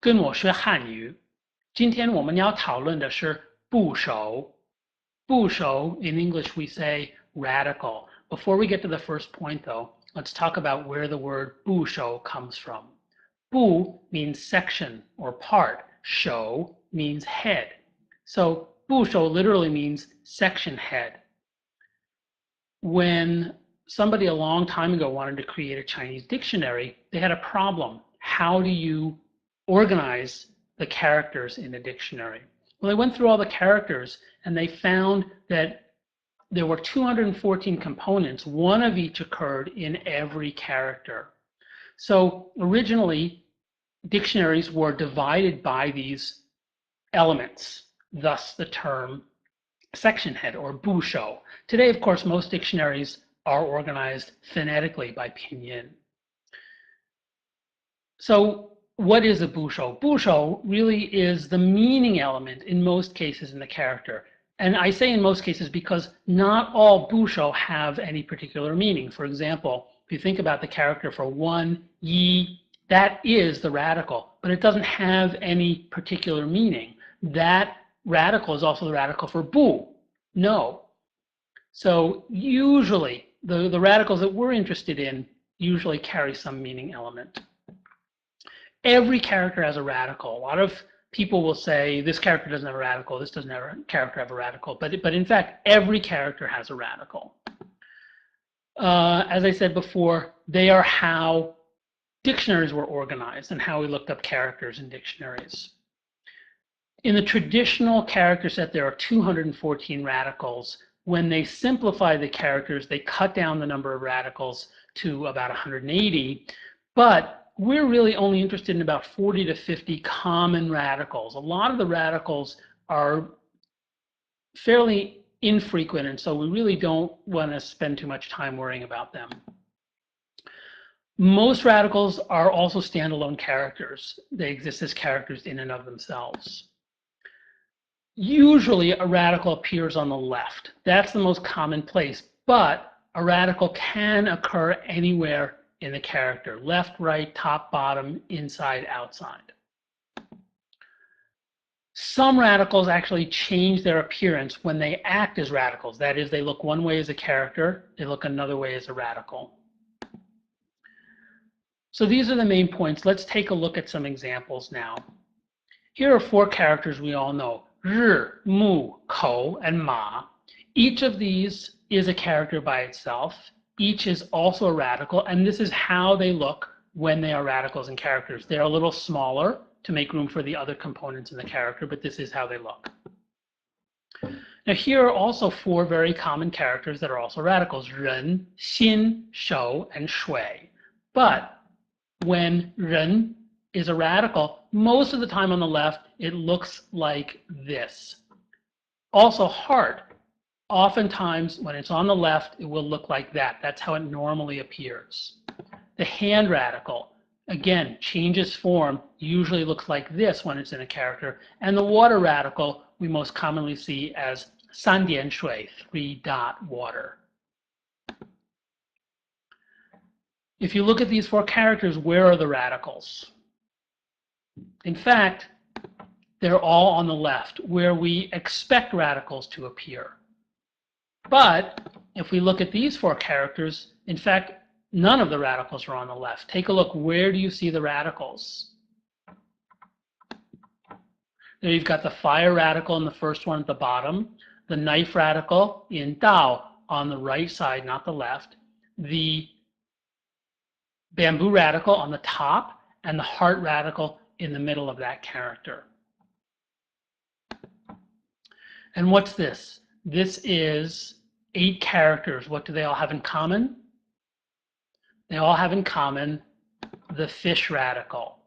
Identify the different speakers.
Speaker 1: 跟我学汉语。今天我们要讨论的是部首。部首, in English we say radical. Before we get to the first point though, let's talk about where the word 部首 comes from. 部 means section or part. 首 means head. So 部首 literally means section head. When somebody a long time ago wanted to create a Chinese dictionary, they had a problem. How do you organize the characters in a dictionary? Well, they went through all the characters and they found that there were 214 components. One of each occurred in every character. So originally, dictionaries were divided by these elements, thus the term section head or 部首. Today, of course, most dictionaries are organized phonetically by pinyin. So what is a 部首? 部首 really is the meaning element in most cases in the character. And I say in most cases because not all 部首 have any particular meaning. For example, if you think about the character for 1, yi, that is the radical, but it doesn't have any particular meaning. That radical is also the radical for 不, no. So usually, the radicals that we're interested in usually carry some meaning element. Every character has a radical. A lot of people will say this character doesn't have a radical, this doesn't have a character have a radical, but in fact, every character has a radical. As I said before, they are how dictionaries were organized and how we looked up characters in dictionaries. In the traditional character set, there are 214 radicals. When they simplify the characters, they cut down the number of radicals to about 180, but we're really only interested in about 40 to 50 common radicals. A lot of the radicals are fairly infrequent, and so we really don't want to spend too much time worrying about them. Most radicals are also standalone characters. They exist as characters in and of themselves. Usually a radical appears on the left. That's the most common place, but a radical can occur anywhere in the character, left, right, top, bottom, inside, outside. Some radicals actually change their appearance when they act as radicals. That is, they look one way as a character, they look another way as a radical. So these are the main points. Let's take a look at some examples now. Here are 4 characters we all know: 日, 木, 口, and 马. Each of these is a character by itself. Each is also a radical, and this is how they look when they are radicals and characters. They're a little smaller to make room for the other components in the character, but this is how they look. Now here are also 4 very common characters that are also radicals: 人, 心, 手, and 水. But when 人 is a radical, most of the time on the left, it looks like this. Also heart. Oftentimes, when it's on the left, it will look like that. That's how it normally appears. The hand radical, again, changes form, usually looks like this when it's in a character. And the water radical, we most commonly see as 三点水, 3-dot water. If you look at these 4 characters, where are the radicals? In fact, they're all on the left, where we expect radicals to appear. But if we look at these 4 characters, in fact, none of the radicals are on the left. Take a look. Where do you see the radicals? There you've got the fire radical in the first one at the bottom, the knife radical in Dao on the right side, not the left, the bamboo radical on the top, and the heart radical in the middle of that character. And what's this? This is 8 characters. What do they all have in common? They all have in common the fish radical.